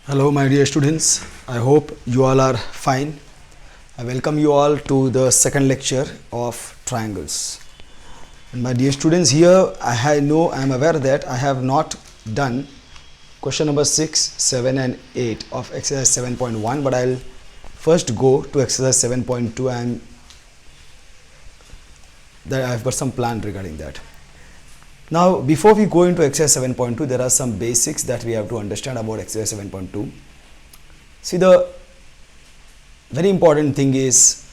Hello, my dear students. I hope you all are fine. I welcome you all to the second lecture of triangles. And my dear students, here I am aware that I have not done question number 6, 7 and 8 of exercise 7.1, but I'll first go to exercise 7.2 and that I've got some plan regarding that. Now, before we go into exercise 7.2, there are some basics that we have to understand about exercise 7.2. See, the very important thing is,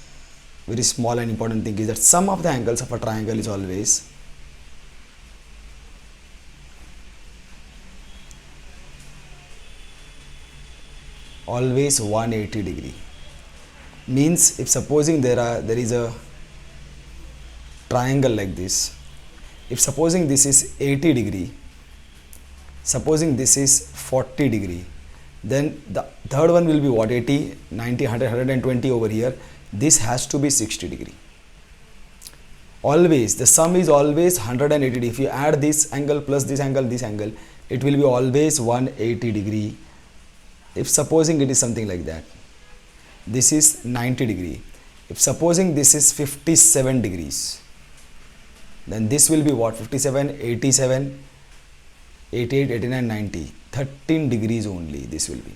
very small and important thing is that sum of the angles of a triangle is always always 180 degree. Means if supposing there is a triangle like this, if supposing this is 80 degree, supposing this is 40 degree, then the third one will be what? 80, 90, 100, 120 over here. This has to be 60 degree. Always, the sum is always 180 degree. If you add this angle plus this angle, it will be always 180 degree. If supposing it is something like that, this is 90 degree. If supposing this is 57 degrees, then this will be what? 57, 87, 88, 89, 90. 13 degrees only this will be.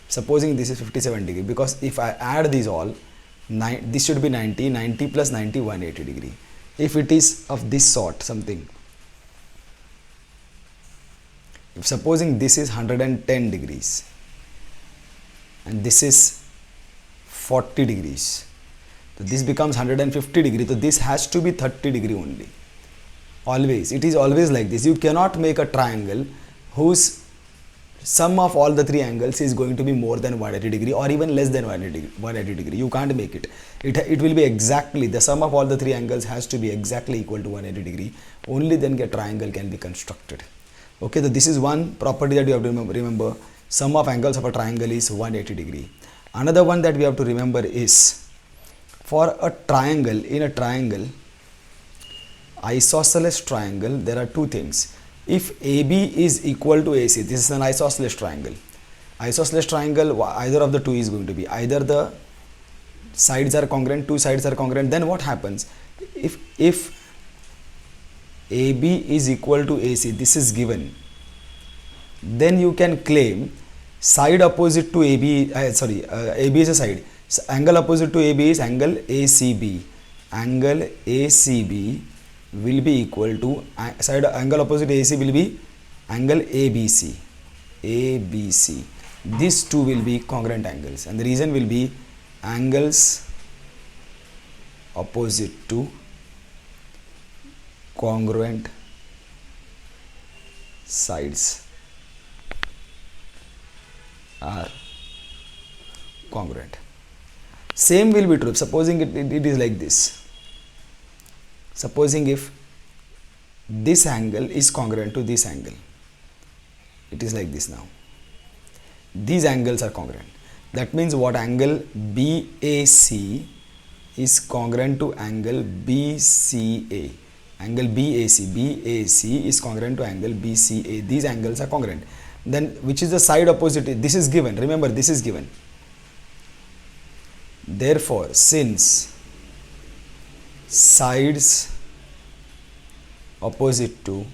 Supposing this is 57 degree, because if I add these all, this should be 90, 90 plus 90, 180 degree. If it is of this sort something, if supposing this is 110 degrees and this is 40 degrees, so this becomes 150 degree, so this has to be 30 degree only. Always, it is always like this. You cannot make a triangle whose sum of all the three angles is going to be more than 180 degree or even less than 180 degree. You can't make it. It will be exactly, the sum of all the three angles has to be exactly equal to 180 degree. Only then a triangle can be constructed. Okay, so this is one property that you have to remember. Sum of angles of a triangle is 180 degree. Another one that we have to remember is, for a triangle, in a triangle, isosceles triangle, there are two things. If AB is equal to AC, this is an isosceles triangle. Isosceles triangle, either of the two is going to be, either the sides are congruent, two sides are congruent, then what happens? If AB is equal to AC, this is given, then you can claim side opposite to AB, AB is a side. So angle opposite to AB is angle ACB. Angle ACB will be equal to side angle opposite AC will be angle ABC. ABC. These two will be congruent angles, and the reason will be angles opposite to congruent sides are congruent. Same will be true. Supposing it is like this. Supposing if this angle is congruent to this angle, it is like this now. These angles are congruent. That means what? Angle BAC is congruent to angle BCA. Angle BAC is congruent to angle BCA. These angles are congruent. Then which is the side opposite? This is given. Remember, this is given. Therefore, since sides opposite to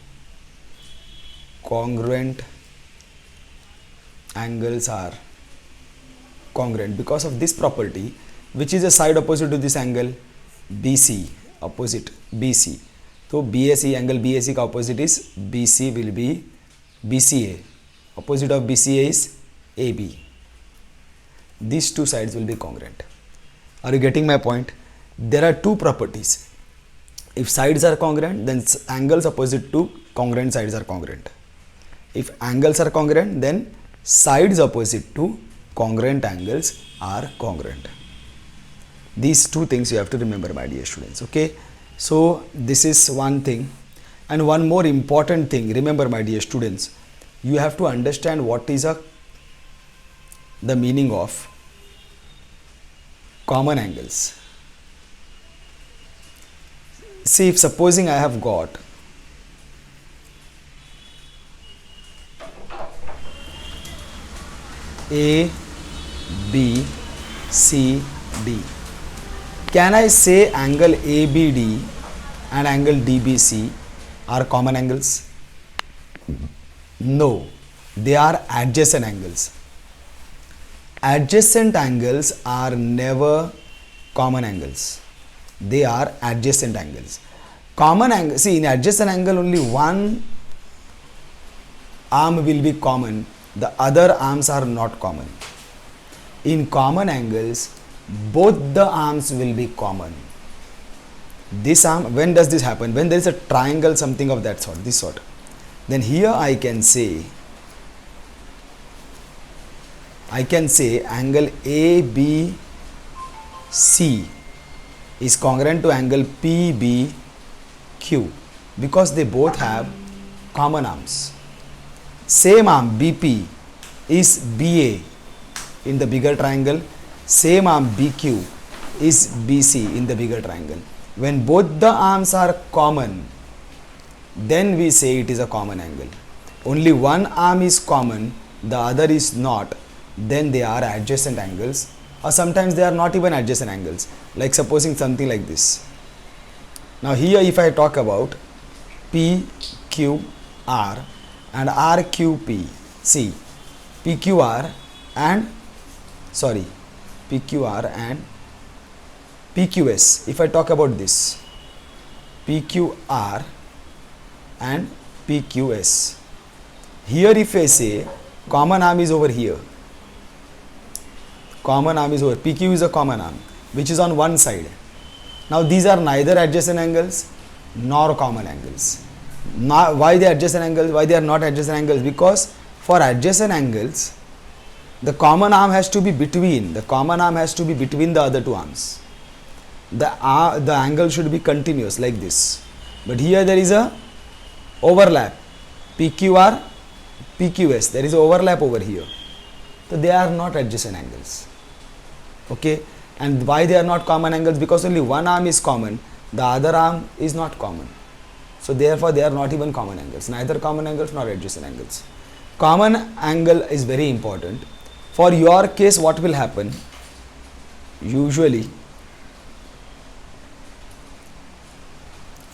congruent angles are congruent, because of this property, which is a side opposite to this angle BC, opposite BC. So BAC, angle BAC का opposite is BC will be BCA. Opposite of BCA is AB. These two sides will be congruent. Are you getting my point? There are two properties. If sides are congruent, then angles opposite to congruent sides are congruent. If angles are congruent, then sides opposite to congruent angles are congruent. These two things you have to remember, my dear students. Okay, so this is one thing. And one more important thing, remember, my dear students, you have to understand what is the meaning of common angles. See, if supposing I have got A, B, C, D. Can I say angle ABD and angle DBC are common angles? No, they are adjacent angles. Adjacent angles are never common angles. They are adjacent angles. Common angle, see, in adjacent angle only one arm will be common, the other arms are not common. In common angles, both the arms will be common. This arm, when does this happen? When there is a triangle, something of that sort, this sort. Then here I can say angle ABC is congruent to angle PBQ because they both have common arms. Same arm BP is BA in the bigger triangle, same arm BQ is BC in the bigger triangle. When both the arms are common, then we say it is a common angle. Only one arm is common, the other is not, then they are adjacent angles, or sometimes they are not even adjacent angles, like supposing something like this. Now here if I talk about PQR and RQP, see PQR and PQS, if I talk about this PQR and PQS, here if I say common arm is over here, common arm is over, PQ is a common arm which is on one side. Now these are neither adjacent angles nor common angles. Now, why they are adjacent angles? Why they are not adjacent angles? Because for adjacent angles, the common arm has to be between. The common arm has to be between the other two arms. The angle should be continuous like this. But here there is a overlap. PQR, PQS. There is a overlap over here. So they are not adjacent angles. Okay. And why they are not common angles? Because only one arm is common. The other arm is not common. So therefore they are not even common angles. Neither common angles nor adjacent angles. Common angle is very important. For your case, what will happen? Usually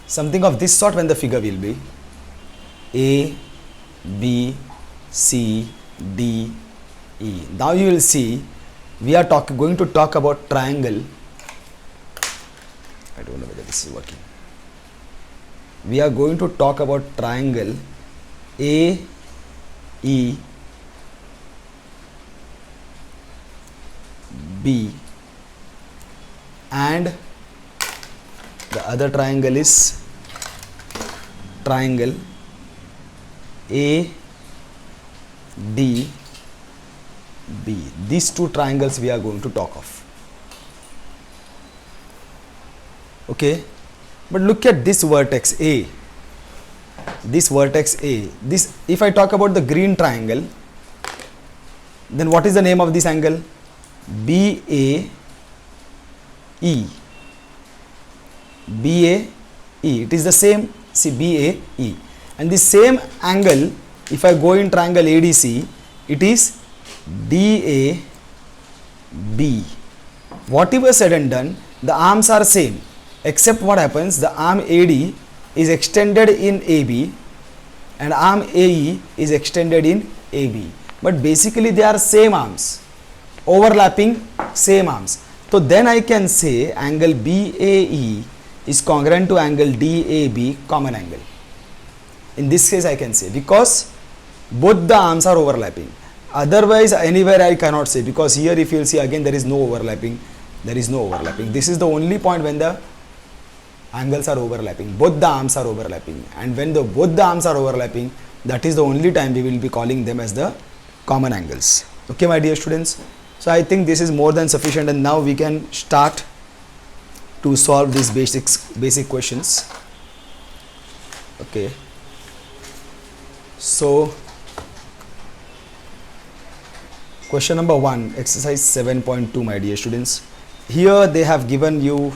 something of this sort when the figure will be A, B, C, D, E. Now you will see we are going to talk about triangle. I don't know whether this is working. We are going to talk about triangle A, E, B and the other triangle is triangle A, D, B. These two triangles we are going to talk of. Okay, but look at this vertex A. This vertex A. This, if I talk about the green triangle, then what is the name of this angle? BAE. BAE. It is the same. See, BAE. And the same angle, if I go in triangle ADC, it is DAB. Whatever said and done, the arms are same, except what happens, the arm AD is extended in AB and arm AE is extended in AB. But basically they are same arms, overlapping same arms. So then I can say angle BAE is congruent to angle DAB, common angle. In this case I can say, because both the arms are overlapping. Otherwise anywhere I cannot say, because here if you will see again there is no overlapping. There is no overlapping. This is the only point when the angles are overlapping. Both the arms are overlapping. And when both the arms are overlapping, that is the only time we will be calling them as the common angles. Okay, my dear students. So I think this is more than sufficient, and now we can start to solve these basic questions. Okay. So question number 1, exercise 7.2, my dear students. Here they have given you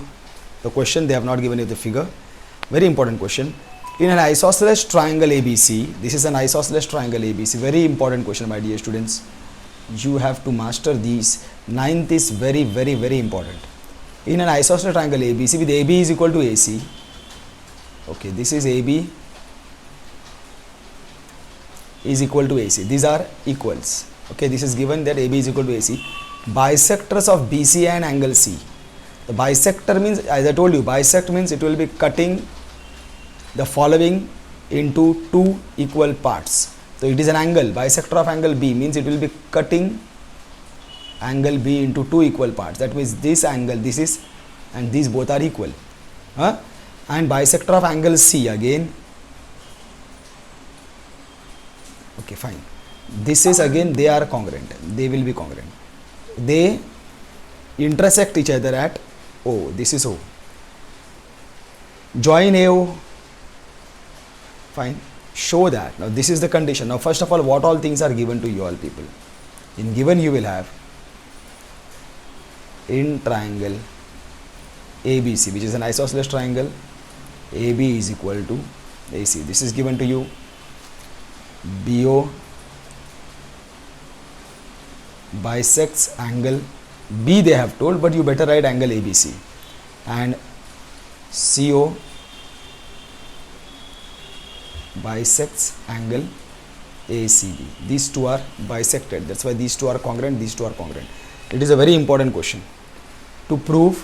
the question, they have not given you the figure. Very important question. In an isosceles triangle ABC, this is an isosceles triangle ABC, very important question, my dear students. You have to master these. Ninth is very, very, very important. In an isosceles triangle ABC, with AB is equal to AC. Okay, this is AB is equal to AC. These are equals. Okay, this is given that AB is equal to AC. Bisectors of BC and angle C. The bisector means, as I told you, bisect means it will be cutting the following into two equal parts. So it is an angle. Bisector of angle B means it will be cutting angle B into two equal parts. That means this angle, this is, and these both are equal. And bisector of angle C again. Okay, fine. This is again, they are congruent. They will be congruent. They intersect each other at O. This is O. Join AO. Fine. Show that. Now this is the condition. Now first of all, what all things are given to you all people? In given you will have in triangle ABC, which is an isosceles triangle, AB is equal to AC. This is given to you. BO bisects angle B, they have told, but you better write angle ABC. And CO bisects angle ACB. These two are bisected. That's why these two are congruent, these two are congruent. It is a very important question. To prove,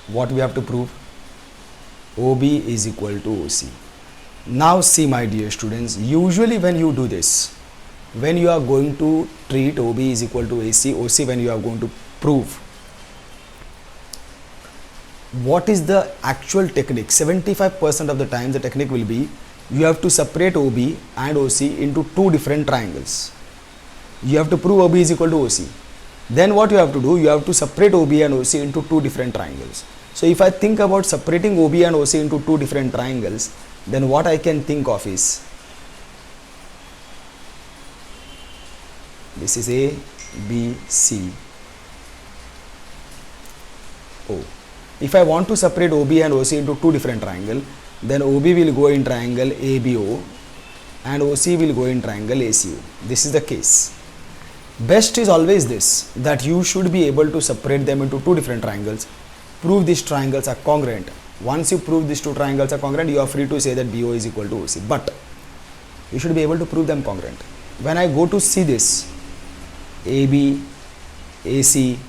what we have to prove? OB is equal to OC. Now see, my dear students, usually when you do this, when you are going to treat OB is equal to AC, OC when you are going to prove, what is the actual technique? 75% of the time the technique will be, you have to separate OB and OC into two different triangles. You have to prove OB is equal to OC. Then what you have to do, you have to separate OB and OC into two different triangles. So if I think about separating OB and OC into two different triangles, then what I can think of is, this is A, B, C, O. If I want to separate OB and OC into two different triangles, then OB will go in triangle ABO and OC will go in triangle ACO. This is the case. Best is always this, that you should be able to separate them into two different triangles, prove these triangles are congruent. Once you prove these two triangles are congruent, you are free to say that BO is equal to OC. But you should be able to prove them congruent. When I go to see this, AB, AC,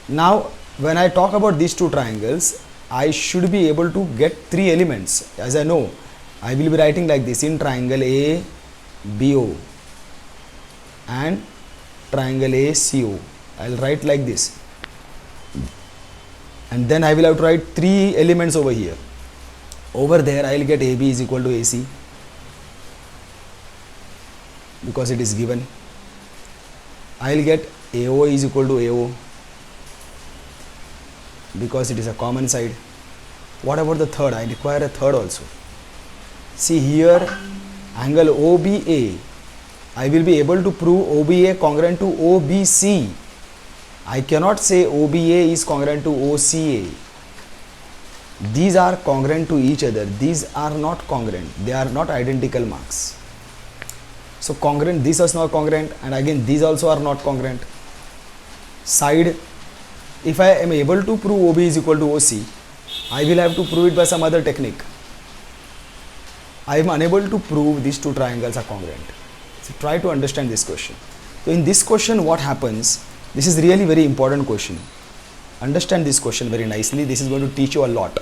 now when I talk about these two triangles, I should be able to get three elements. As I know, I will be writing like this, in triangle ABO and triangle ACO. I will write like this. And then I will have to write three elements over here. Over there I will get AB is equal to AC because it is given. I will get AO is equal to AO because it is a common side. What about the third? I require a third also. See here, angle OBA, I will be able to prove OBA congruent to OBC. I cannot say OBA is congruent to OCA. These are congruent to each other. These are not congruent. They are not identical marks. So congruent, this is not congruent, and again these also are not congruent. Side, if I am able to prove OB is equal to OC, I will have to prove it by some other technique. I am unable to prove these two triangles are congruent. So try to understand this question. So in this question what happens, this is really very important question. Understand this question very nicely. This is going to teach you a lot.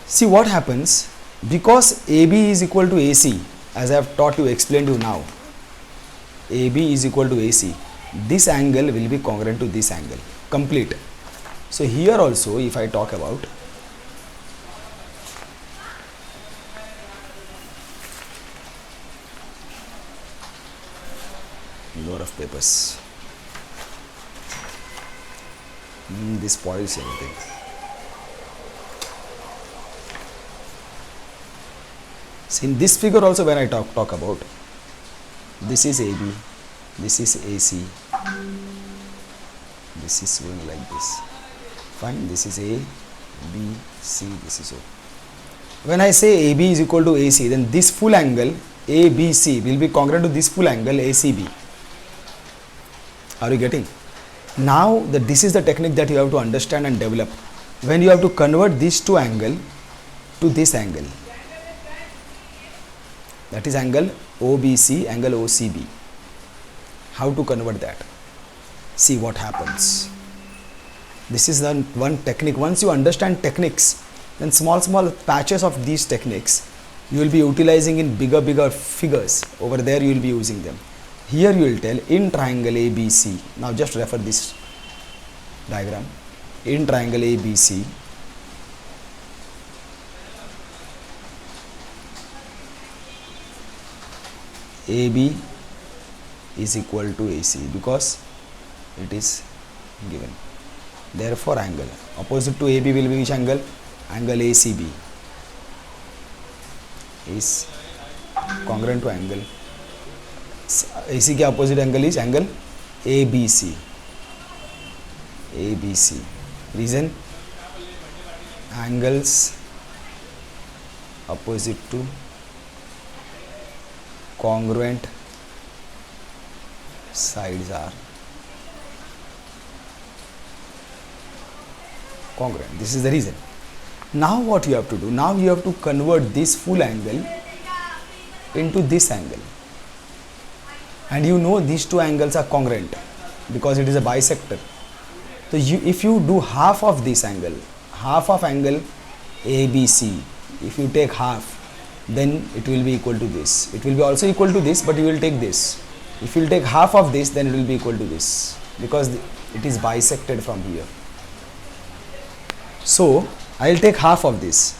See what happens, because AB is equal to AC, as I have taught you, explained you now, AB is equal to AC, this angle will be congruent to this angle, complete. So here also if I talk about, lot of papers, this spoils everything. See in this figure also when I talk about, this is AB, this is AC, this is going like this. Fine, this is A, B, C, this is O. When I say AB is equal to AC, then this full angle ABC will be congruent to this full angle ACB. Are you getting? Now this is the technique that you have to understand and develop when you have to convert these two angle to this angle, that is angle OBC, angle OCB. How to convert that? See what happens. This is the one technique. Once you understand techniques, then small patches of these techniques you will be utilizing in bigger figures. Over there you will be using them. Here you will tell in triangle ABC. Now just refer this diagram. In triangle ABC, AB is equal to AC because it is given. Therefore angle opposite to AB will be which angle? Angle ACB is congruent to angle AC के opposite angle is angle ABC. ABC. Reason? Angles opposite to congruent sides are congruent. This is the reason. Now what you have to do? Now you have to convert this full angle into this angle. And you know these two angles are congruent because it is a bisector. So if you do half of this angle, half of angle ABC, if you take half, then it will be equal to this. It will be also equal to this, but you will take this. If you will take half of this, then it will be equal to this because it is bisected from here. So I will take half of this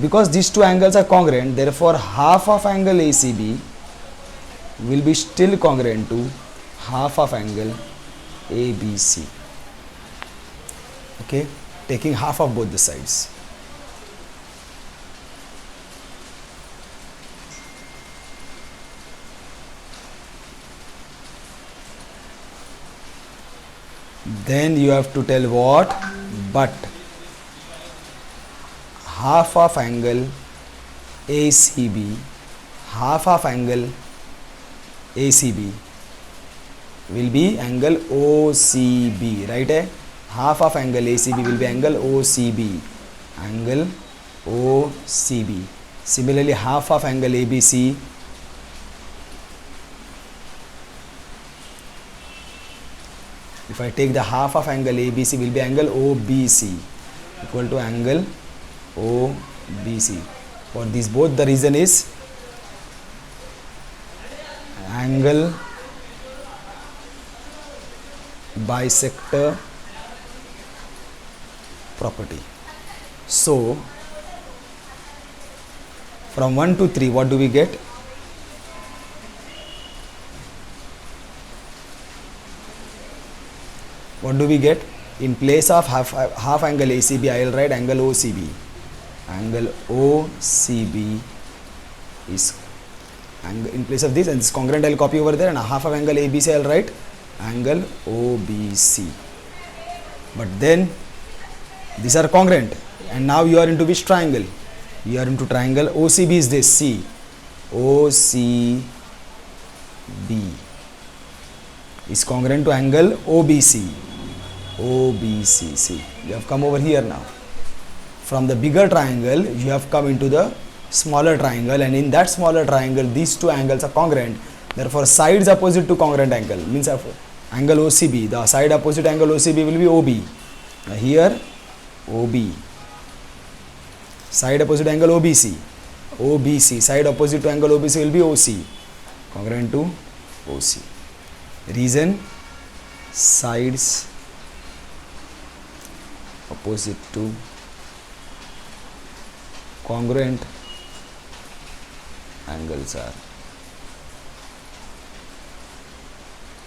because these two angles are congruent. Therefore half of angle ACB will be still congruent to half of angle ABC. Okay, taking half of both the sides. Then you have to tell what? But half of angle ACB, half of angle ACB will be angle OCB, right? Half of angle ACB will be angle OCB, angle OCB. Similarly, half of angle ABC if I take the half of angle ABC will be angle OBC equal to angle OBC. For these both the reason is angle bisector property. So from 1 to 3 what do we get? What do we get? In place of half angle ACB I will write angle OCB. Angle OCB is angle in place of this, and this congruent I will copy over there, and half of angle ABC I will write angle OBC. But then these are congruent, and now you are into which triangle? You are into triangle OCB is this, see, OCB is congruent to angle OBC. OBC, see, you have come over here now. From the bigger triangle you have come into the smaller triangle, and in that smaller triangle these two angles are congruent. Therefore sides opposite to congruent angle means angle OCB, the side opposite angle OCB will be OB. Now here OB, side opposite angle OBC, OBC, side opposite to angle OBC will be OC, congruent to OC. Reason? Sides opposite to congruent angles are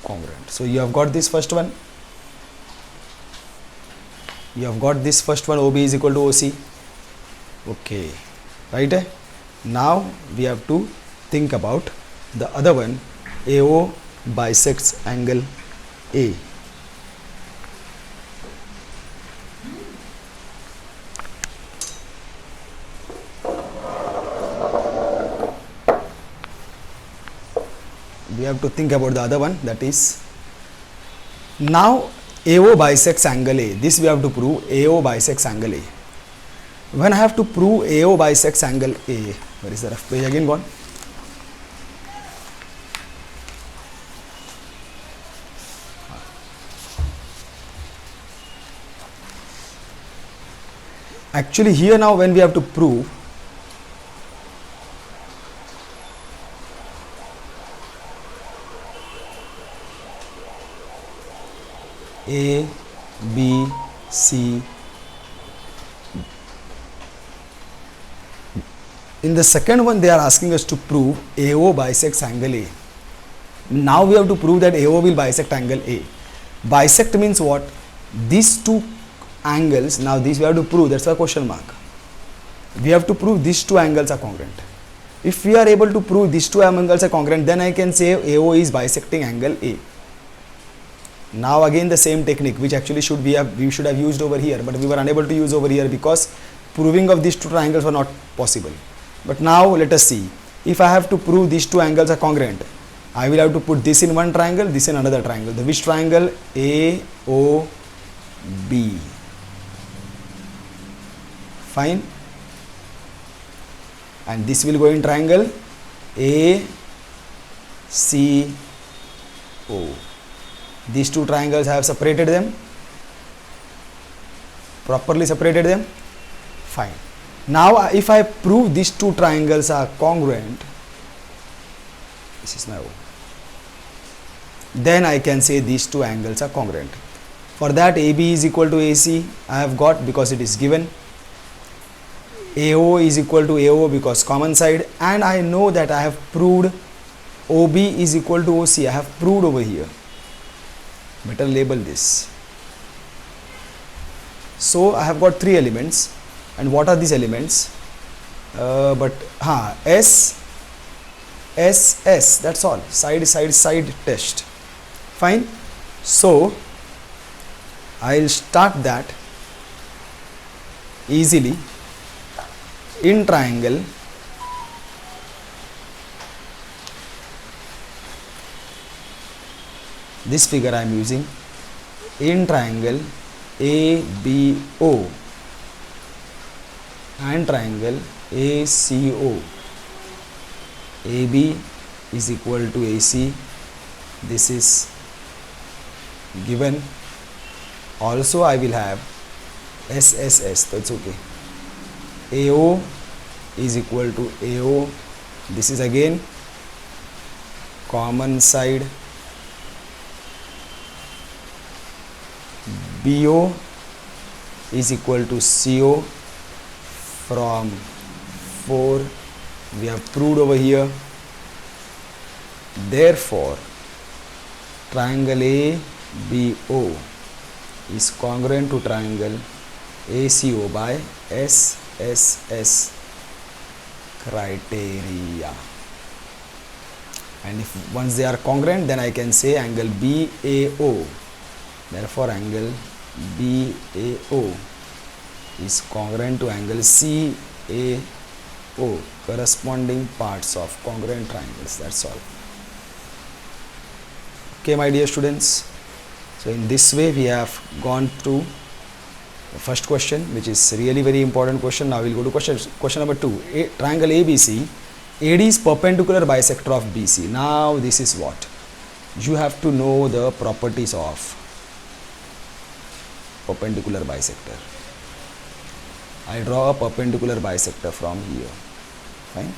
congruent. So you have got this first one. You have got this first one, OB is equal to OC. Okay, right? Now we have to think about the other one. AO bisects angle A. we have to think about the other one, that is, now AO bisects angle A. This we have to prove, AO bisects angle A. When I have to prove AO bisects angle A, where is the rough page again gone? Actually here now when we have to prove A, B, C, in the second one they are asking us to prove AO bisects angle A. Now we have to prove that AO will bisect angle A. Bisect means what? These two angles, now this we have to prove, that's a question mark. We have to prove these two angles are congruent. If we are able to prove these two angles are congruent, then I can say AO is bisecting angle A. Now again the same technique which actually we should have used over here, but we were unable to use over here because proving of these two triangles were not possible. But now let us see, if I have to prove these two angles are congruent, I will have to put this in one triangle, this in another triangle. The which triangle? AOB. Fine. And this will go in triangle ACO. These two triangles I have separated them, properly separated them. Fine. Now if I prove these two triangles are congruent, this is my O, then I can say these two angles are congruent. For that AB is equal to AC I have got because it is given, AO is equal to AO because common side, and I know that I have proved OB is equal to OC. I have proved over here. Better label this. So I have got three elements, and what are these elements? S, that's all. Side test. Fine. So I'll start that easily. In triangle this figure I am using, in triangle ABO and triangle ACO, AB is equal to AC, this is given. Also I will have SSS, that's okay. AO is equal to AO, this is again common side. BO is equal to CO, from 4 we have proved over here. Therefore triangle ABO is congruent to triangle ACO by SSS criteria, and if once they are congruent, then I can say angle BAO. Therefore angle BAO is congruent to angle CAO, corresponding parts of congruent triangles. That's all. Okay, my dear students, so in this way we have gone through the first question, which is really very important question. Now we will go to question number 2. Triangle ABC, AD is perpendicular bisector of BC. Now this is what you have to know, the properties of perpendicular bisector. I draw a perpendicular bisector from here. Fine.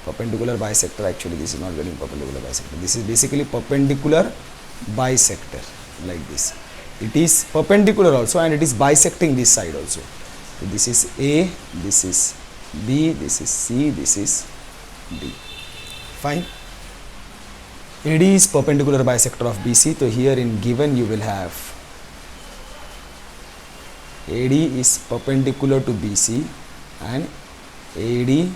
Perpendicular bisector, actually this is not very perpendicular bisector. This is basically perpendicular bisector, like this. It is perpendicular also, and it is bisecting this side also. So this is A, this is B, this is C, this is D. Fine. AD is perpendicular bisector of BC. So here in given you will have AD is perpendicular to BC and AD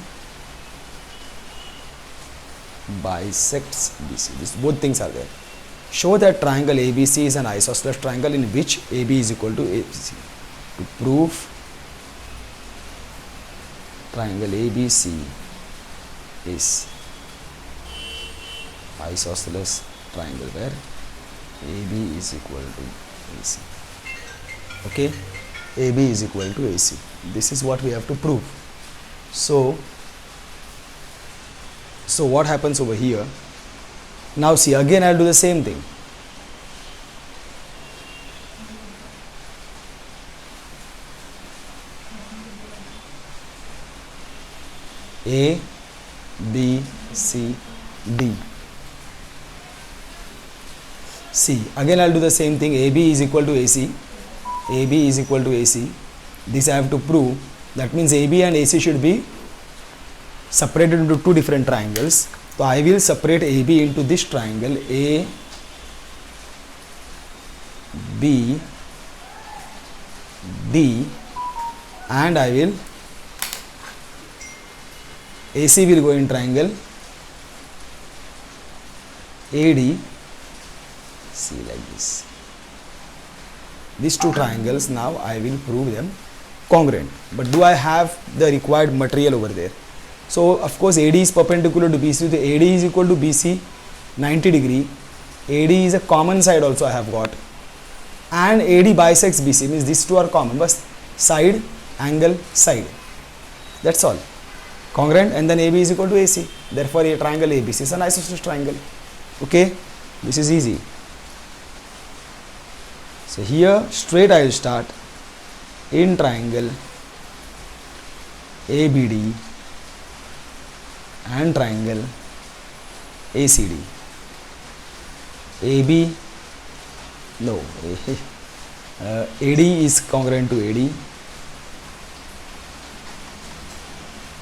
bisects BC. This both things are there. Show that triangle ABC is an isosceles triangle in which AB is equal to ABC. To prove triangle ABC is isosceles triangle where AB is equal to AC. Okay, AB is equal to AC. This is what we have to prove. So what happens over here? Now see, again I'll do the same thing. A, B, C, D. See, again I'll do the same thing. AB is equal to AC. AB is equal to AC. This I have to prove. That means AB and AC should be separated into two different triangles. So I will separate AB into this triangle A, B, D, and I will AC will go in triangle AD. See, like this. These two triangles, now I will prove them congruent. But do I have the required material over there? So of course AD is perpendicular to BC. So AD is equal to BC 90 degree. AD is a common side also I have got. And AD bisects BC, means these two are common. But side, angle, side. That's all. Congruent, and then AB is equal to AC. Therefore a triangle ABC is an isosceles triangle. Okay, this is easy. So here straight I will start in triangle ABD and triangle ACD. AB, no, AD is congruent to AD.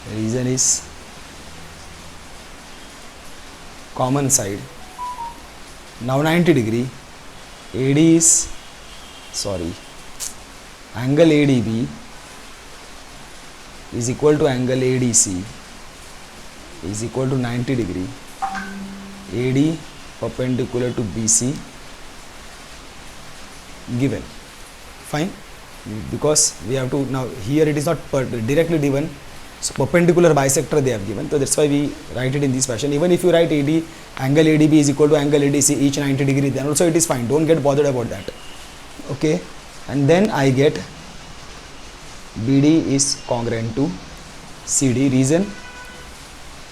The reason is common side. Now 90 degree. AD is, sorry, angle ADB is equal to angle ADC is equal to 90 degree. AD perpendicular to BC given. Fine, because we have to, now here it is not directly given, so perpendicular bisector they have given, so that's why we write it in this fashion. Even if you write AD, angle ADB is equal to angle ADC, each 90 degree, then also it is fine, don't get bothered about that. Okay, and then I get BD is congruent to CD. Reason,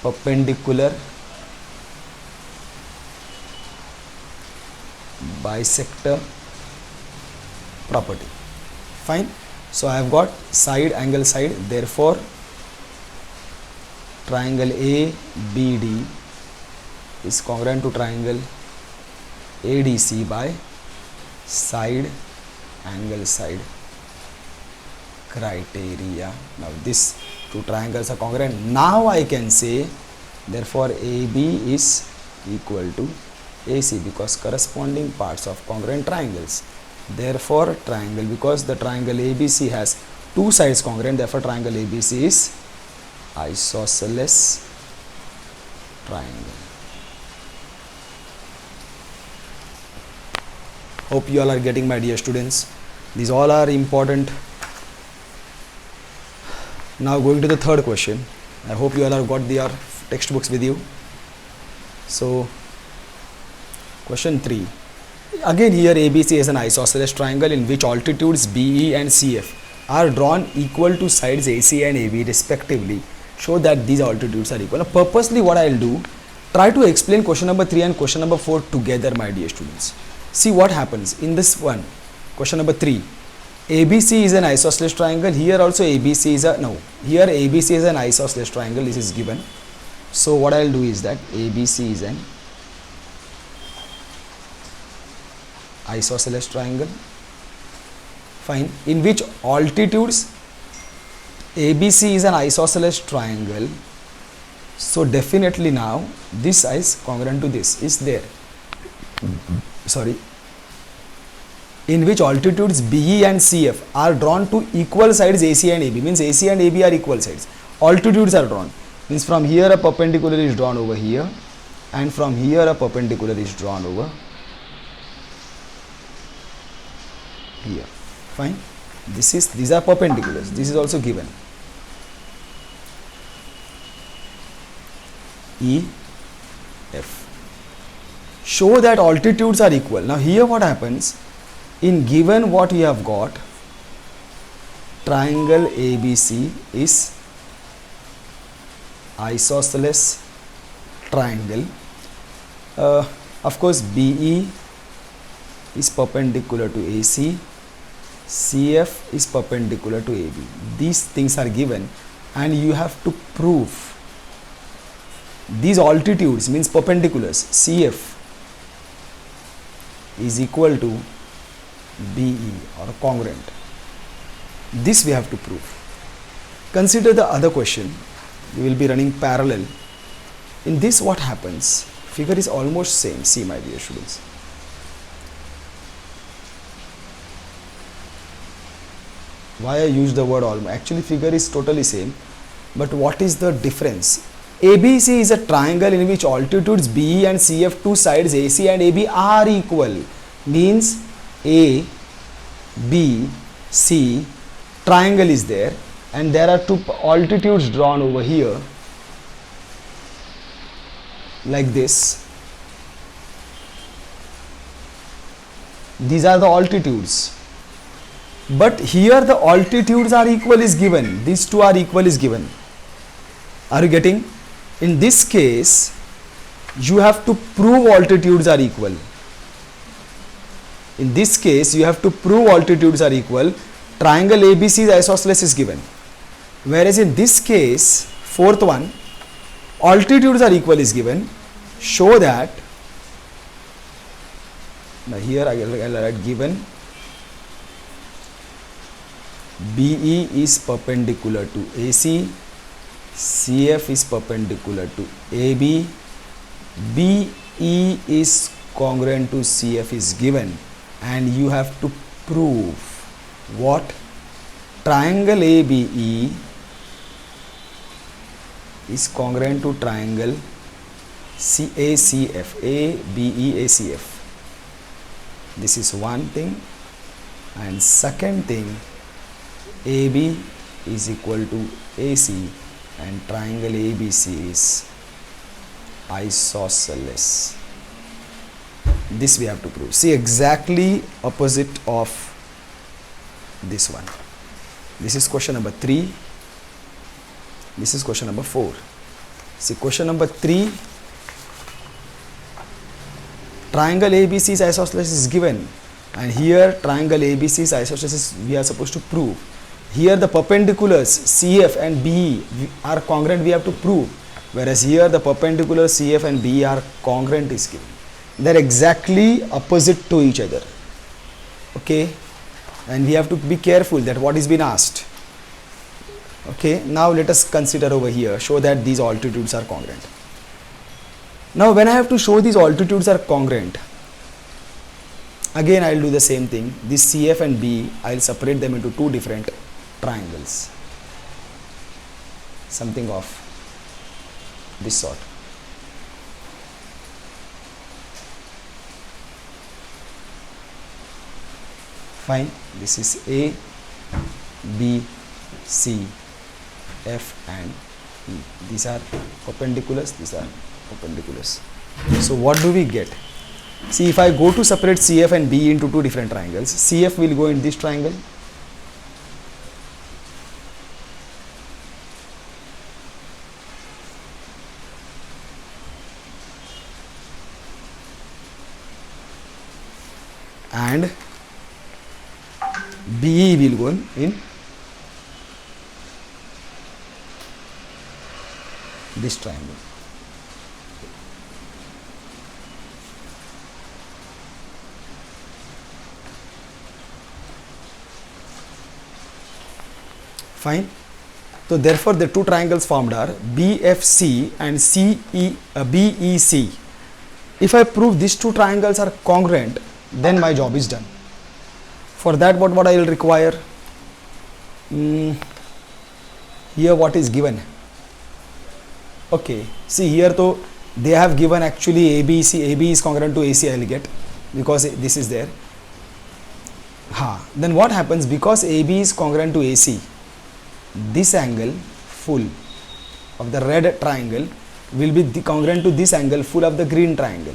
perpendicular bisector property. Fine. So I have got side, angle, side. Therefore triangle ABD is congruent to triangle ADC by side, angle, side criteria. Now these two triangles are congruent. Now I can say therefore AB is equal to AC, because corresponding parts of congruent triangles. Therefore triangle, because the triangle ABC has two sides congruent, therefore triangle ABC is isosceles triangle. Hope you all are getting, my dear students. These all are important. Now going to the third question. I hope you all have got their textbooks with you. So question 3. Again here ABC is an isosceles triangle in which altitudes BE and CF are drawn equal to sides AC and AB respectively. Show that these altitudes are equal. Now purposely what I will do, try to explain question number 3 and question number 4 together, my dear students. See what happens in this one. Question number 3. ABC is an isosceles triangle. Here also ABC is a, no, here ABC is an isosceles triangle. This is given. So what I will do is that ABC is an isosceles triangle. Fine. In which altitudes ABC is an isosceles triangle. So definitely now this is congruent to this is there. Sorry. In which altitudes BE and CF are drawn to equal sides AC and AB, means AC and AB are equal sides. Altitudes are drawn, means from here a perpendicular is drawn over here, and from here a perpendicular is drawn over here. Fine. These are perpendiculars. This is also given. E, F. show that altitudes are equal. Now here what happens, in given what you have got, triangle ABC is isosceles triangle. Of course BE is perpendicular to AC, CF is perpendicular to AB. These things are given and you have to prove these altitudes, means perpendiculars, CF is equal to BE or congruent. This we have to prove. Consider the other question. We will be running parallel. In this what happens? Figure is almost same. See my dear students. Why I use the word almost? Actually figure is totally same. But what is the difference? ABC is a triangle in which altitudes BE and CF, two sides AC and AB are equal. Means A, B, C, triangle is there and there are two altitudes drawn over here like this. These are the altitudes. But here the altitudes are equal is given. These two are equal is given. Are you getting? In this case, you have to prove altitudes are equal. In this case, you have to prove altitudes are equal. Triangle ABC isosceles is given. Whereas in this case, fourth one, altitudes are equal is given. Show that, now here I will write given BE is perpendicular to AC, CF is perpendicular to AB, BE is congruent to CF is given, and you have to prove what? Triangle ABE is congruent to triangle CACF, ABE ACF. This is one thing, and second thing, AB is equal to AC and triangle ABC is isosceles. This we have to prove. See, exactly opposite of this one. This is question number 3. This is question number 4. See, question number 3, triangle ABC's isosceles is given, and here triangle ABC's isosceles we are supposed to prove. Here the perpendiculars CF and BE are congruent, we have to prove, whereas here the perpendiculars CF and BE are congruent is given. They are exactly opposite to each other. Okay, and we have to be careful that what is being asked. Okay, now let us consider over here, show that these altitudes are congruent. Now when I have to show these altitudes are congruent, again I will do the same thing. This CF and BE, I will separate them into two different triangles, something of this sort. Fine, this is A, B, C, F and E. These are perpendiculars, these are perpendiculars. So what do we get? See, if I go to separate CF and BE into two different triangles, CF will go in this triangle, and BE will go in this triangle. Fine. So therefore the two triangles formed are BFC and BEC. If I prove these two triangles are congruent, then my job is done. For that what I will require? Here what is given? Okay, see here though they have given actually ABC, AB is congruent to AC I will get, because this is there. Then what happens, because AB is congruent to AC, this angle full of the red triangle will be congruent to this angle full of the green triangle.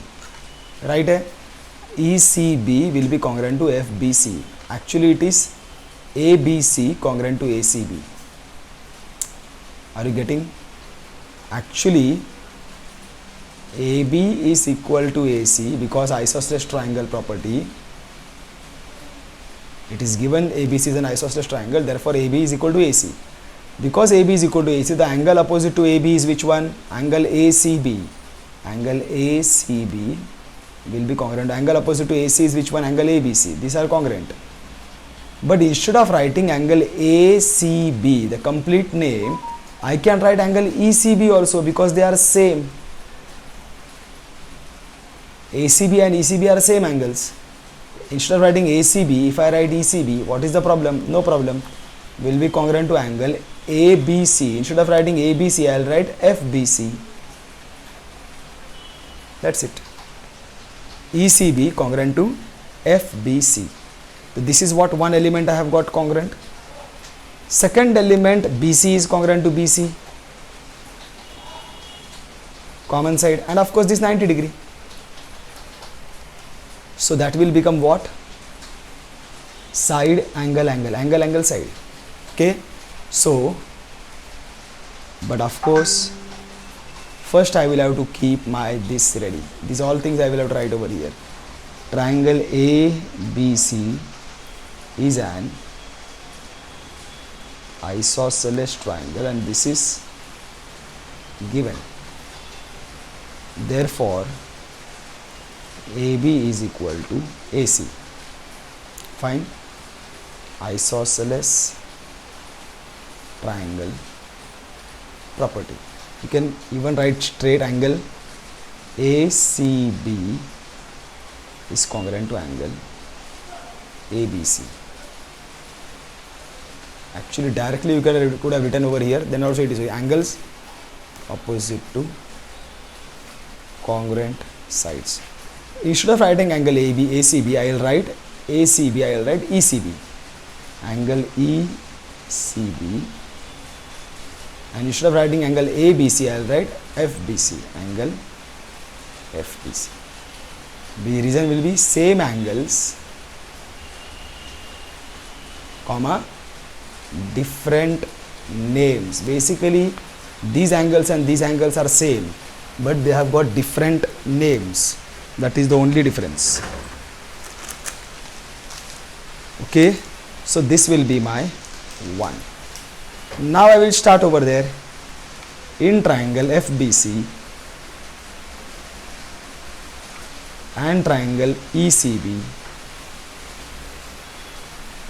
Right है. ECB will be congruent to FBC. Actually it is ABC congruent to ACB. Are you getting? Actually AB is equal to AC because isosceles triangle property. It is given ABC is an isosceles triangle, therefore AB is equal to AC. Because AB is equal to AC, the angle opposite to AB is which one? Angle ACB. Angle ACB will be congruent. Angle opposite to AC is which one? Angle ABC. These are congruent. But instead of writing angle ACB, the complete name, I can write angle ECB also because they are same. ACB and ECB are same angles. Instead of writing ACB, if I write ECB, what is the problem? No problem. Will be congruent to angle ABC. Instead of writing ABC, I will write FBC. That's it. ECB congruent to FBC. So this is what one element I have got congruent. Second element BC is congruent to BC. Common side, and of course this 90 degree. So that will become what? Side angle angle, angle angle side. Okay. So, but of course first I will have to keep my this ready. These all things I will have to write over here. Triangle ABC is an isosceles triangle and this is given. Therefore AB is equal to AC. Fine. Isosceles triangle property. You can even write straight angle ACB is congruent to angle ABC. Actually directly you could have written over here, then also it is angles opposite to congruent sides. Instead of writing angle ACB, I will write ACB, I will write ECB. Angle ECB. And instead of writing angle ABC, I will write FBC. Angle FBC. The reason will be same angles, comma, different names. Basically, these angles and these angles are same, but they have got different names. That is the only difference. Okay, so this will be my 1. Now I will start over there. In triangle FBC and triangle ECB,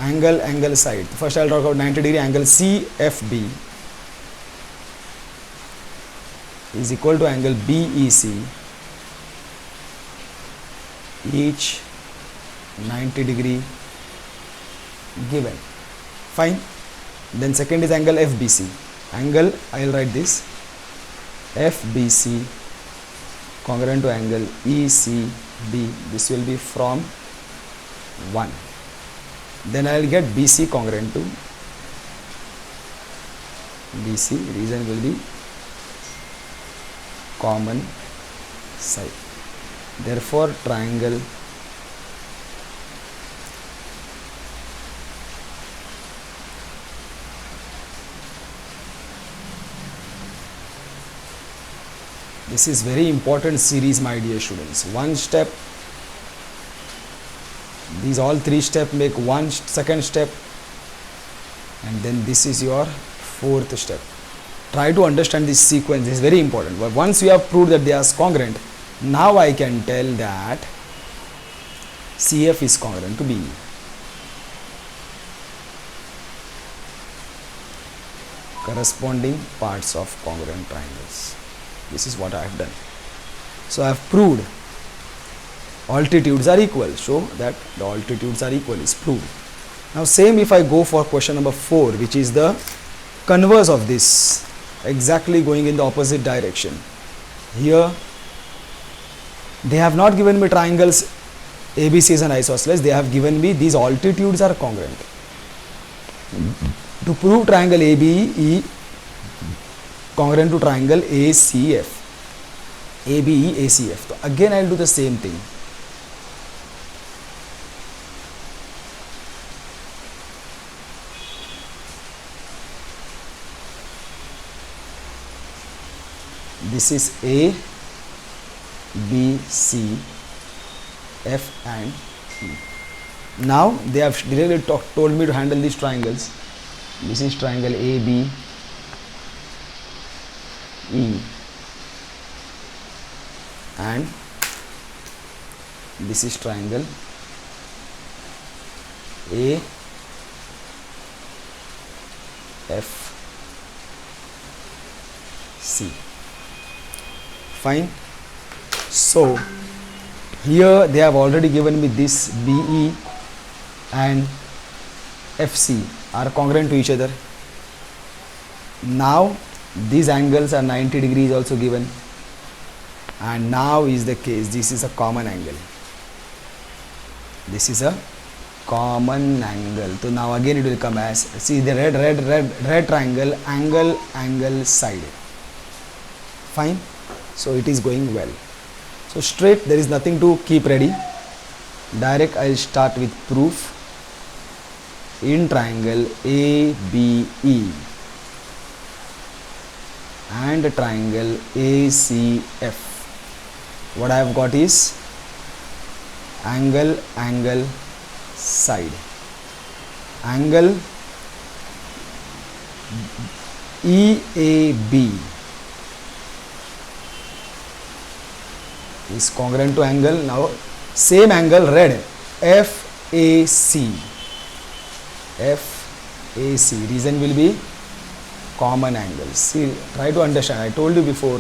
angle side. First I will talk about 90 degree. Angle CFB is equal to angle BEC, each 90 degree given. Fine. Then second is angle FBC. Angle, I will write this, FBC congruent to angle ECB. This will be from 1. Then I will get BC congruent to BC. Reason will be common side. Therefore triangle this is very important series, my dear students. One step, these all 3 steps make one second step, and then this is your 4th step. Try to understand this sequence. This is very important. But once you have proved that they are congruent, now I can tell that CF is congruent to BE. Corresponding parts of congruent triangles. This is what I have done. So I have proved altitudes are equal. Show that the altitudes are equal is proved. Now same if I go for question number 4, which is the converse of this, exactly going in the opposite direction. Here they have not given me triangles ABC is an isosceles. They have given me these altitudes are congruent. To prove triangle ABE congruent to triangle ACF, ABE ACF. So again I will do the same thing. This is A, B, C, F and E. Now they have really told me to handle these triangles. This is triangle A, B, E, and this is triangle A, F, C. Fine. So here they have already given me this BE and FC are congruent to each other. Now these angles are 90 degrees also given, and now is the case this is a common angle. This is a common angle. So now again it will come as, see the red triangle, angle, side. Fine. So it is going well. So straight, there is nothing to keep ready. Direct I will start with proof. In triangle ABE and triangle ACF, what I have got is angle, side. Angle EAB is congruent to angle, now same angle red, FAC. Reason will be common angles. See, try to understand. I told you before,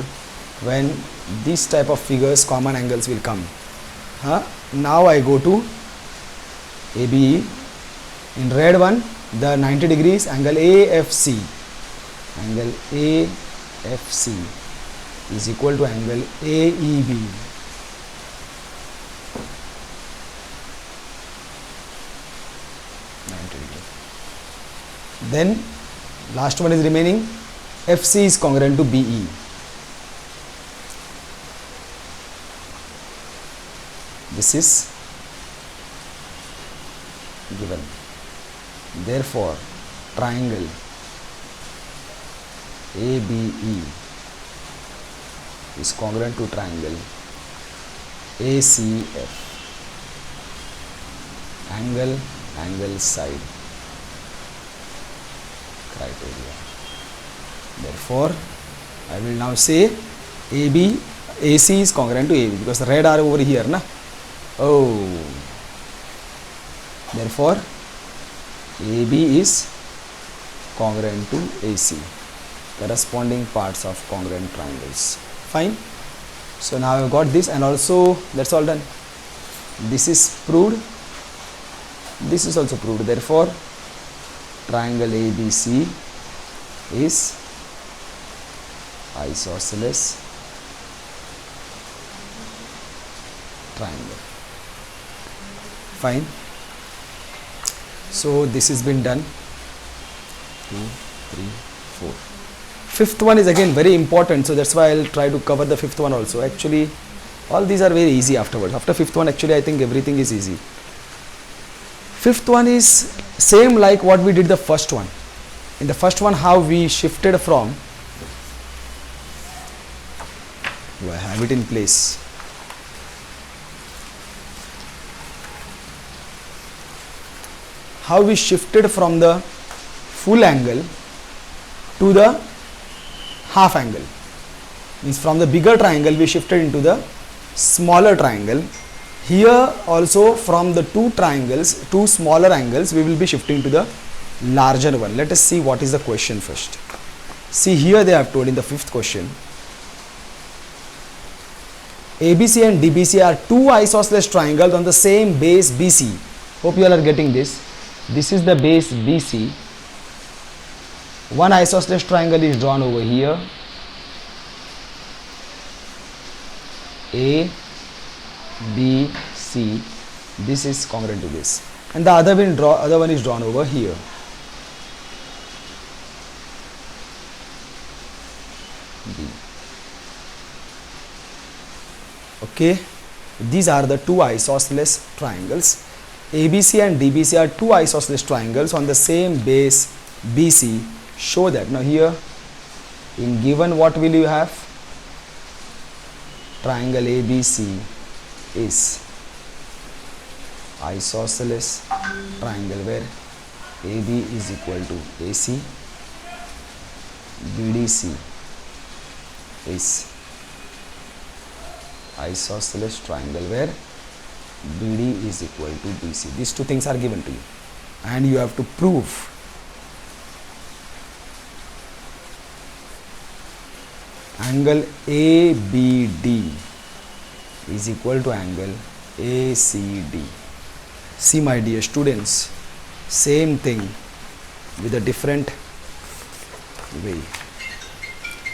when this type of figures, common angles will come. Now I go to ABE. In red one, the 90 degrees, angle AFC. Angle AFC is equal to angle AEB. Then last one is remaining, FC is congruent to BE. This is given. Therefore, triangle ABE is congruent to triangle ACF. Angle, side. Criteria. Therefore, I will now say AC is congruent to AB because the red are over here, na? Oh, therefore AB is congruent to AC. Corresponding parts of congruent triangles. Fine. So now I have got this, and also that's all done. This is proved. This is also proved. Therefore, triangle ABC is isosceles triangle. Fine. So this has been done. 2, 3, 4. Fifth one is again very important, so that's why I'll try to cover the fifth one also. Actually, all these are very easy afterwards. After fifth one, actually I think everything is easy. Fifth one is same like what we did the first one. In the first one, how we shifted from, do I have it in place? How we shifted from the full angle to the half angle. Means from the bigger triangle we shifted into the smaller triangle. Here also from the two triangles, two smaller angles, we will be shifting to the larger one. Let us see what is the question first. See, here they have told in the fifth question, ABC and DBC are two isosceles triangles on the same base BC. Hope you all are getting this. This is the base BC. One isosceles triangle is drawn over here. A, B, C. This is congruent to this, and the other one is drawn over here. B. Okay, these are the two isosceles triangles. ABC and DBC are two isosceles triangles on the same base BC. Show that. Now here, in given, what will you have? triangle ABC is isosceles triangle where AB is equal to AC, BDC is isosceles triangle where BD is equal to BC. These two things are given to you and you have to prove angle ABD is equal to angle ACD. See my dear students, same thing with a different way.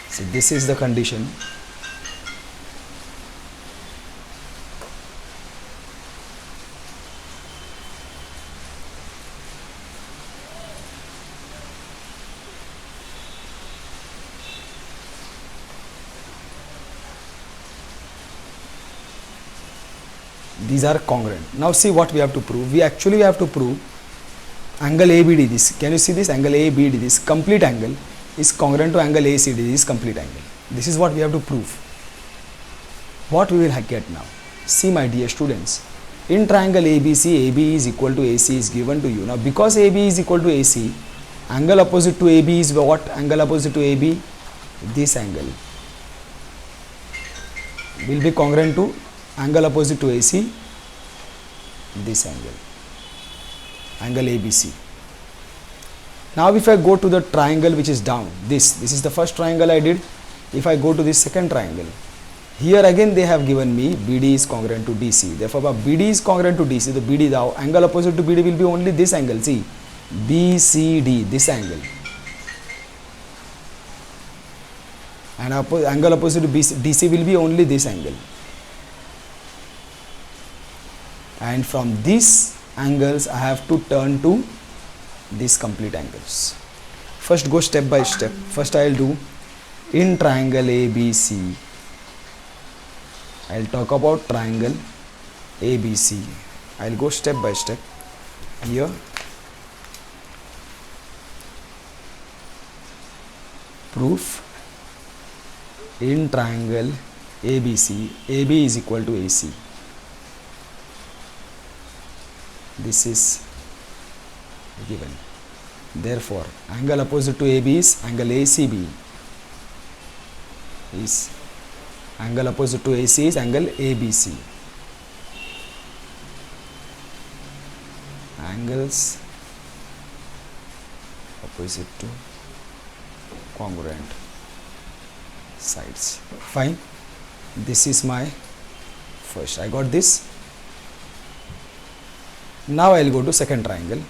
See, this is the condition. These are congruent. Now see what we have to prove. We actually have to prove angle ABD, this, can you see this angle ABD, this complete angle is congruent to angle ACD, this complete angle. This is what we have to prove. What we will get now? See my dear students, in triangle ABC, AB is equal to AC is given to you. Now because AB is equal to AC, angle opposite to AB is what? Angle opposite to AB, this angle will be congruent to angle opposite to AC, this angle ABC. Now if I go to the triangle which is down, this is the first triangle I did. If I go to this second triangle, here again they have given me BD is congruent to DC. Therefore BD is congruent to DC, the BD, the angle opposite to BD will be only this angle. See, BCD, this angle, and angle opposite to DC will be only this angle. And from these angles I have to turn to these complete angles. First go step by step. First I will do in triangle ABC, I will talk about triangle ABC. I will go step by step. Here proof in triangle ABC, AB is equal to AC. This is given. Therefore angle opposite to AB is angle ACB, is angle opposite to AC is angle ABC. Angles opposite to congruent sides. Fine. This is my first. I got this. Now I will go to second triangle.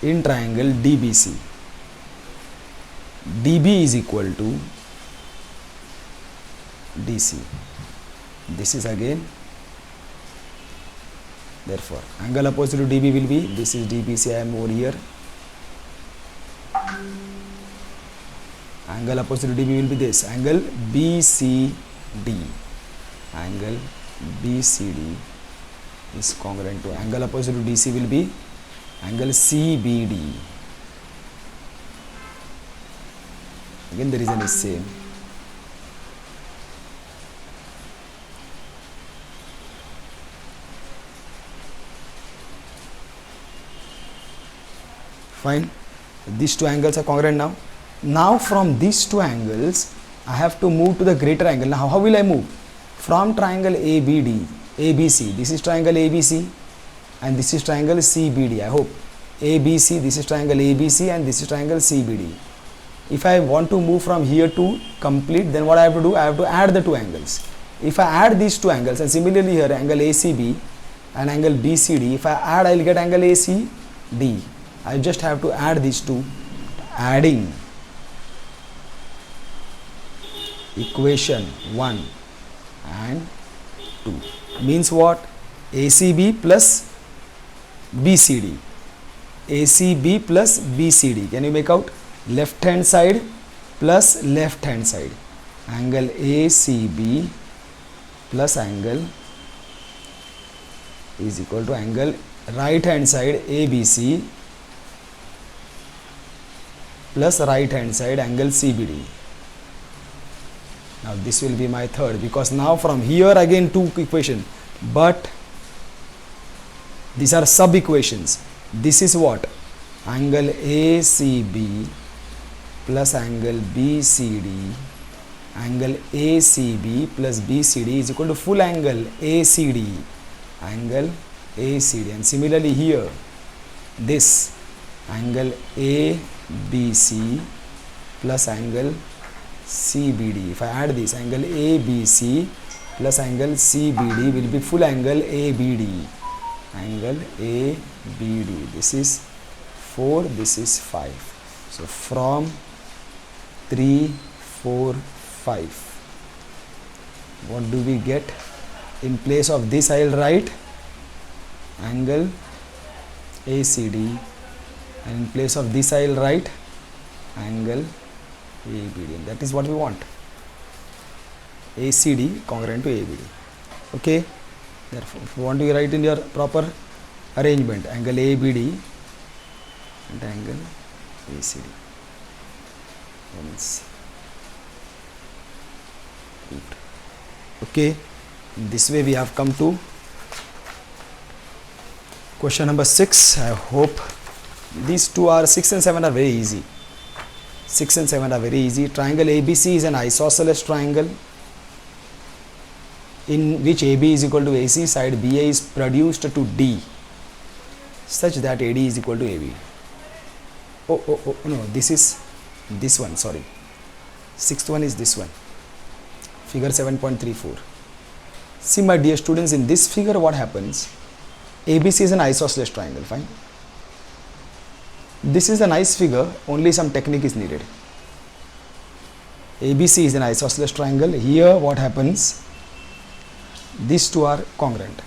In triangle DBC, DB is equal to DC. This is again, therefore angle opposite to DB will be, this is DBC, I am over here. Angle opposite to DB will be this, angle BCD. Angle BCD is congruent to angle opposite to DC will be angle CBD. Again the reason is same. Fine. These two angles are congruent now. Now from these two angles I have to move to the greater angle. Now how will I move? From triangle ABD, ABC, this is triangle ABC and this is triangle CBD. I hope ABC, this is triangle ABC and this is triangle CBD. If I want to move from here to complete, then what I have to do? I have to add the two angles. If I add these two angles, and similarly here angle ACB and angle BCD, if I add, I will get angle ACD. I just have to add these two. Adding equation 1 and 2 means what? ACB plus BCD. ACB plus BCD. Can you make out? Left hand side plus left hand side. Angle ACB plus angle is equal to angle right hand side ABC plus right hand side angle CBD. Now this will be my third, because now from here again two equation, but these are sub equations. This is what? Angle ACB plus angle BCD, angle ACB plus BCD is equal to full angle ACD, angle ACD. And similarly here, this angle ABC plus angle CBD. If I add this, angle ABC plus angle CBD will be full angle ABD, angle ABD. This is 4, this is 5. So from 3, 4, 5, what do we get? In place of this I will write angle ACD, and in place of this I will write angle ABD. That is what we want. ACD congruent to ABD. Okay. Therefore, if you want to write in your proper arrangement, angle ABD and angle ACD. Okay. In this way we have come to question number 6. I hope these two are 6 and 7 are very easy. 6 and 7 are very easy. Triangle ABC is an isosceles triangle in which AB is equal to AC, side BA is produced to D such that AD is equal to AB. Oh, no, this is this one, sorry. 6th one is this one. Figure 7.34. See my dear students, in this figure what happens? ABC is an isosceles triangle, fine. This is a nice figure, only some technique is needed. ABC is an isosceles triangle. Here what happens? These two are congruent.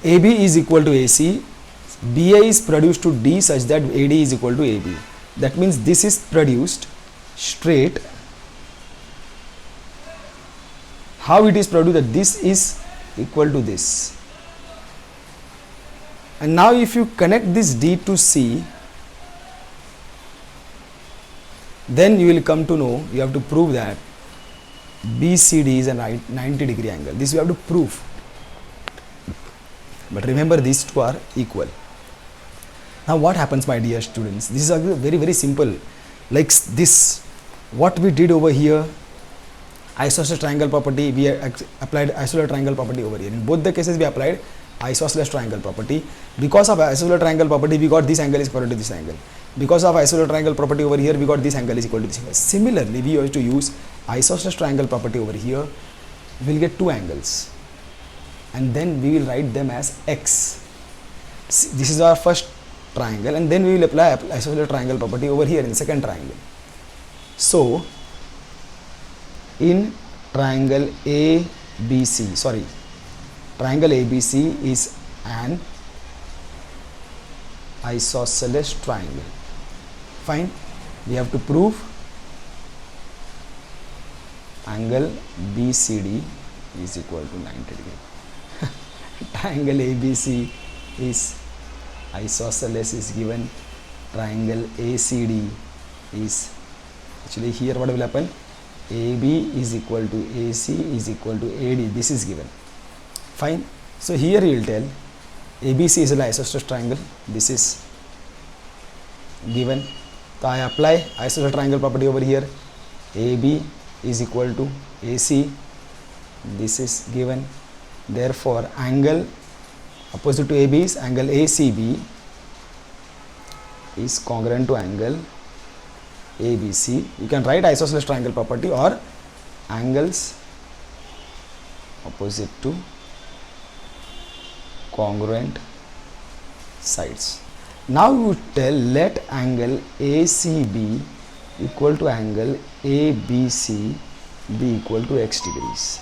AB is equal to AC, BA is produced to D such that AD is equal to AB. That means this is produced straight. How it is produced? That this is equal to this. And now if you connect this D to C, then you will come to know, you have to prove that BCD is a 90 degree angle. This you have to prove. But remember, these two are equal. Now what happens, my dear students? This is very, very simple. Like this, what we did over here, isosceles triangle property, we applied isosceles triangle property over here. In both the cases we applied isosceles triangle property. Because of isosceles triangle property, we got this angle is equal to this angle. Because of isosceles triangle property over here, we got this angle is equal to this angle. Similarly, we have to use isosceles triangle property over here. We will get two angles, and then we will write them as x. This is our first triangle, and then we will apply isosceles triangle property over here in second triangle. So in triangle ABC, triangle ABC is an isosceles triangle. Fine. We have to prove angle BCD is equal to 90 degree. Triangle ABC is isosceles is given. Triangle ACD is, actually here what will happen? AB is equal to AC is equal to AD. This is given. Fine. So here you will tell ABC is an isosceles triangle. This is given. So I apply isosceles triangle property over here. AB is equal to AC. This is given. Therefore, angle opposite to AB is angle ACB is congruent to angle ABC. You can write isosceles triangle property or angles opposite to congruent sides. Now you tell let angle ACB equal to angle ABC be equal to x degrees.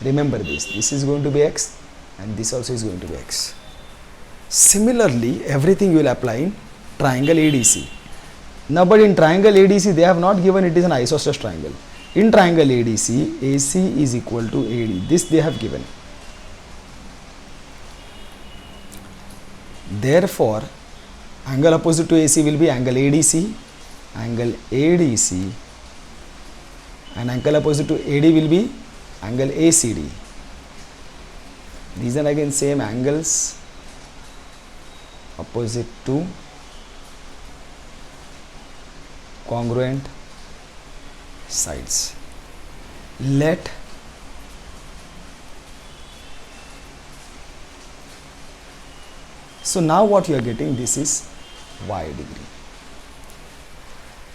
Remember this is going to be x and this also is going to be x. Similarly, everything you will apply in triangle ADC. Now, but in triangle ADC they have not given it is an isosceles triangle. In triangle ADC, AC is equal to AD. This they have given. Therefore, angle opposite to AC will be angle ADC, angle ADC, and angle opposite to AD will be angle ACD. These are again same angles opposite to congruent sides. Let so now what you are getting, this is y degree.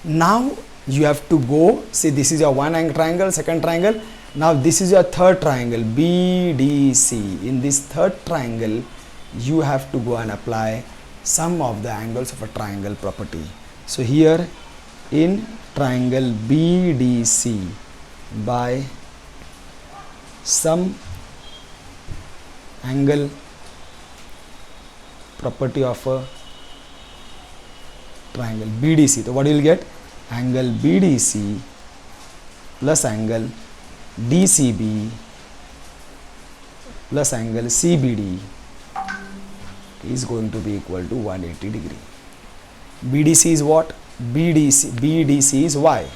Now you have to go, see this is your one angle triangle, second triangle. Now this is your third triangle BDC. In this third triangle you have to go and apply sum of the angles of a triangle property. So here in triangle BDC, by some angle property of a triangle BDC, so what you will get, angle BDC plus angle DCB plus angle CBD is going to be equal to 180 degree. BDC is what? BDC is y.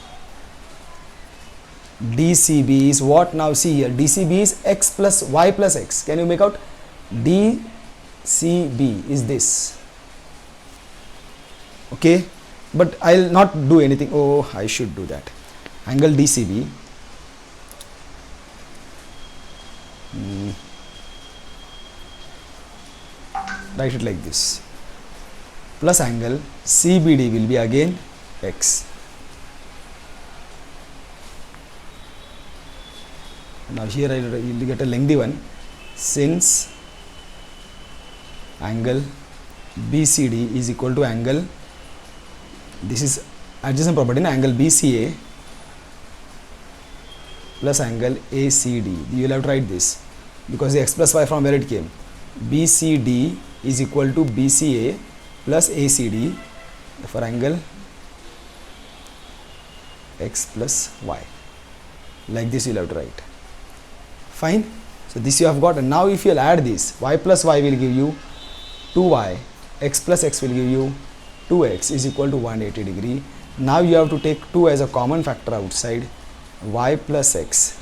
DCB is what? Now see here, DCB is x plus y plus x. Can you make out? DCB is this. Okay, but I'll not do anything. Oh, I should do that. Angle DCB write it like this, plus angle CBD will be again x. Now here I will get a lengthy one, since angle BCD is equal to angle, this is adjacent property, na, angle BCA plus angle ACD. You will have to write this because the x plus y from where it came. BCD is equal to BCA plus ACD for angle x plus y. Like this you will have to write. Fine. So this you have got, and now if you will add this, y plus y will give you 2y, x plus x will give you 2x is equal to 180 degree. Now you have to take 2 as a common factor outside, y plus x.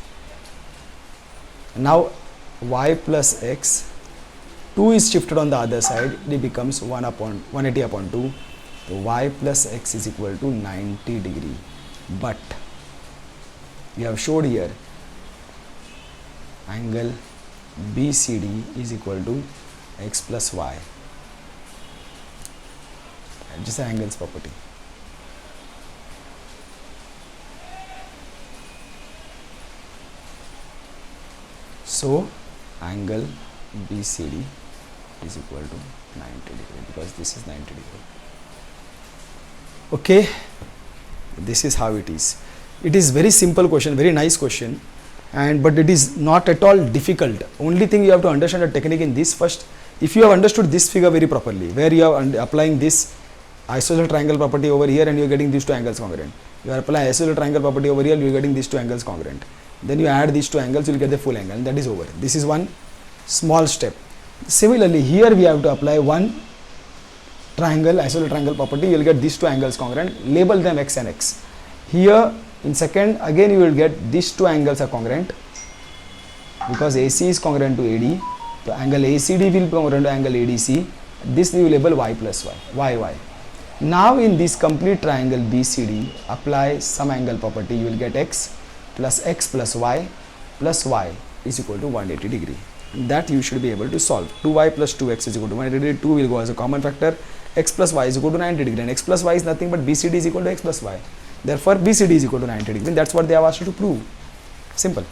Now y plus x, 2 is shifted on the other side, it becomes 180 upon 2. So y plus x is equal to 90 degree. But we have showed here angle BCD is equal to x plus y. Just the angles property. So angle BCD is equal to 90 degree because this is 90 degree. Okay, this is how it is. It is very simple question, very nice question, and but it is not at all difficult. Only thing you have to understand the technique in this first. If you have understood this figure very properly, where you are applying this isosceles triangle property over here and you are getting these two angles congruent. You are applying isosceles triangle property over here, you are getting these two angles congruent. Then you add these two angles, you will get the full angle, and that is over. This is one small step. Similarly, here we have to apply one triangle, isosceles triangle property, you will get these two angles congruent, label them x and x. Here in second, again you will get these two angles are congruent because AC is congruent to AD. So angle ACD will be congruent to angle ADC. This we will label y plus y, y. Now in this complete triangle BCD, apply some angle property, you will get x plus y is equal to 180 degree. That you should be able to solve. 2y plus 2x is equal to 180 degree, 2 will go as a common factor, x plus y is equal to 90 degree, and x plus y is nothing but BCD is equal to x plus y. Therefore BCD is equal to 90 degree. That's what they have asked you to prove. Simple.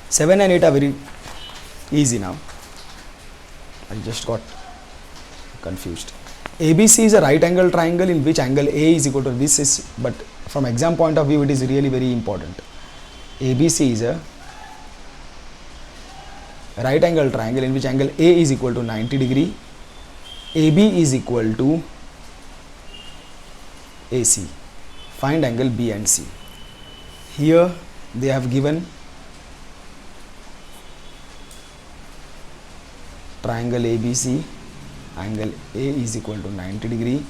7 and 8 are very easy now. I just got confused. ABC is a right angle triangle in which angle A is equal to this is, but from exam point of view it is really very important. ABC is a right angle triangle in which angle A is equal to 90 degree, AB is equal to AC. Find angle B and C. Here they have given triangle ABC, angle A is equal to 90 degree,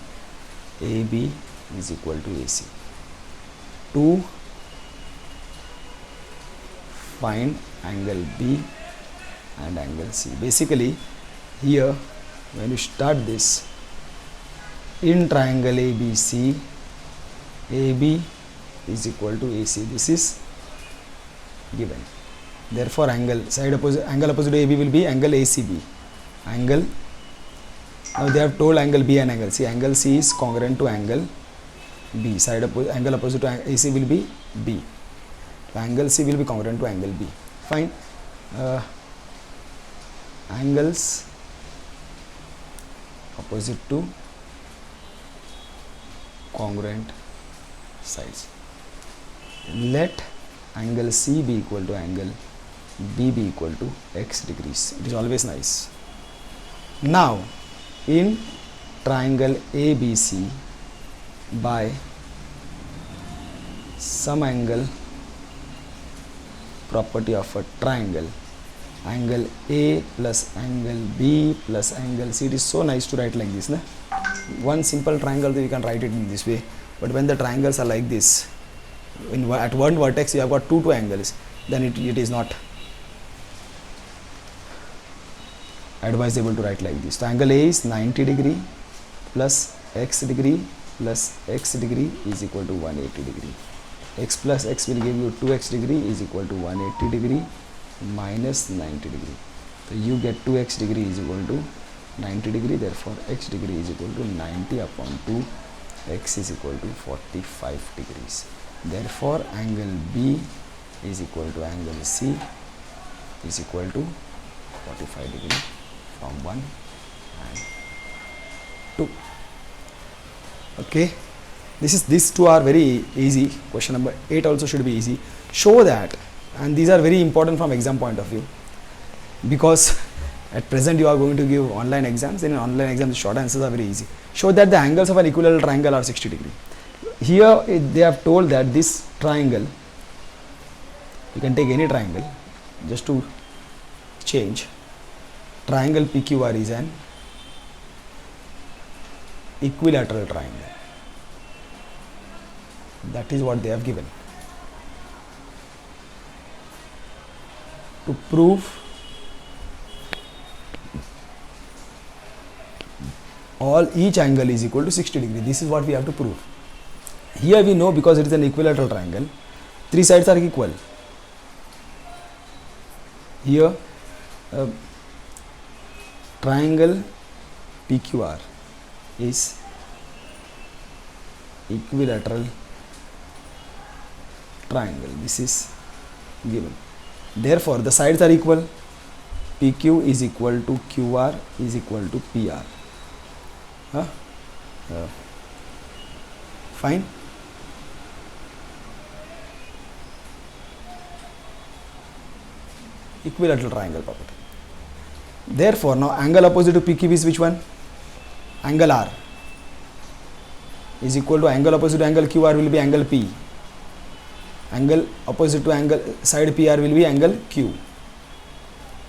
AB is equal to AC. Two find angle B and angle C. Basically here when you start this, in triangle ABC, AB is equal to AC. This is given. Therefore angle opposite to AB will be angle ACB. Now they have told angle B and angle C. Angle C is congruent to angle B. Angle opposite to AC will be B. So angle C will be congruent to angle B. Fine. Angles opposite to congruent sides. Let angle C be equal to angle B be equal to x degrees. It is always nice. Now in triangle ABC, by some angle property of a triangle, angle A plus angle B plus angle C. It is so nice to write like this, na? One simple triangle, we can write it in this way, but when the triangles are like this, at one vertex you have got two angles, then it is not advisable to write like this. So angle A is 90 degree plus x degree is equal to 180 degree. X plus x will give you 2x degree is equal to 180 degree minus 90 degree. So you get 2x degree is equal to 90 degree. Therefore x degree is equal to 90 upon 2. X is equal to 45 degrees. Therefore angle B is equal to angle C is equal to 45 degree from 1 and 2. Okay, these two are very easy. Question number 8 also should be easy. Show that, and these are very important from exam point of view, because at present you are going to give online exams. In online exams the short answers are very easy. Show that the angles of an equilateral triangle are 60 degree. Here they have told that this triangle, you can take any triangle just to change. Triangle PQR is an equilateral triangle. That is what they have given. To prove each angle is equal to 60 degree. This is what we have to prove. Here we know, because it is an equilateral triangle, three sides are equal. Here triangle PQR is equilateral triangle. This is given. Therefore the sides are equal. PQ is equal to QR is equal to PR. Fine. Equilateral triangle property. Therefore now angle opposite to PQ is which one? Angle R is equal to angle opposite to angle QR will be angle P. Angle opposite to angle side PR will be angle Q.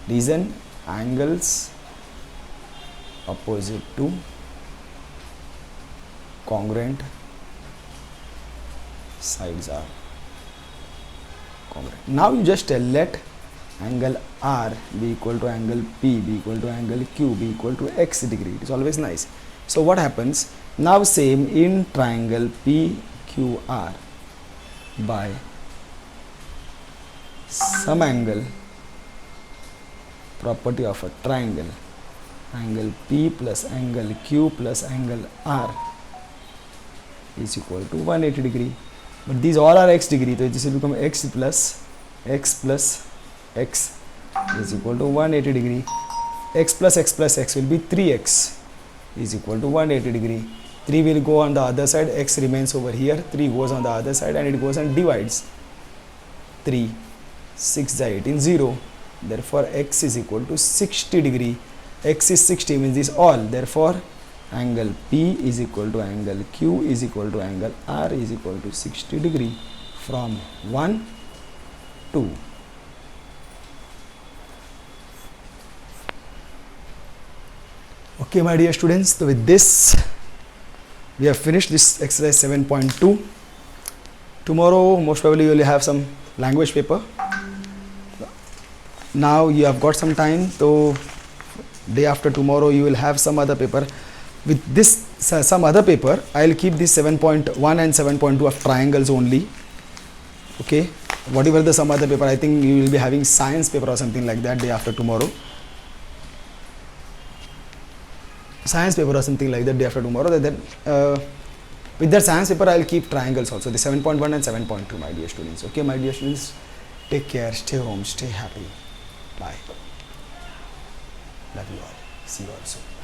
Reason, angles opposite to congruent sides are congruent. Now you just let angle R be equal to angle P be equal to angle Q be equal to x degree. It is always nice. So what happens? Now same in triangle PQR, by some angle property of a triangle, angle P plus angle Q plus angle R is equal to 180 degree. But these all are x degree, so this will become x plus x is equal to 180 degree. X plus x will be 3x is equal to 180 degree. 3 will go on the other side, x remains over here, 3 goes on the other side and it goes and divides. 3, 6 is 18, 0. Therefore x is equal to 60 degree. X is 60 means this all. Therefore angle P is equal to angle Q is equal to angle R is equal to 60 degree from 1, 2. Okay, my dear students, so with this we have finished this exercise 7.2. Tomorrow most probably you will have some language paper. now you have got some time, so day after tomorrow you will have some other paper. With this some other paper, I will keep this 7.1 and 7.2 of triangles only. Okay, whatever the some other paper, I think you will be having science paper or something like that day after tomorrow. Science paper or something like that day after tomorrow. Then with that science paper, I will keep triangles also, the 7.1 and 7.2, my dear students. Okay, my dear students, take care, stay home, stay happy. Bye. Love you all. See you all soon.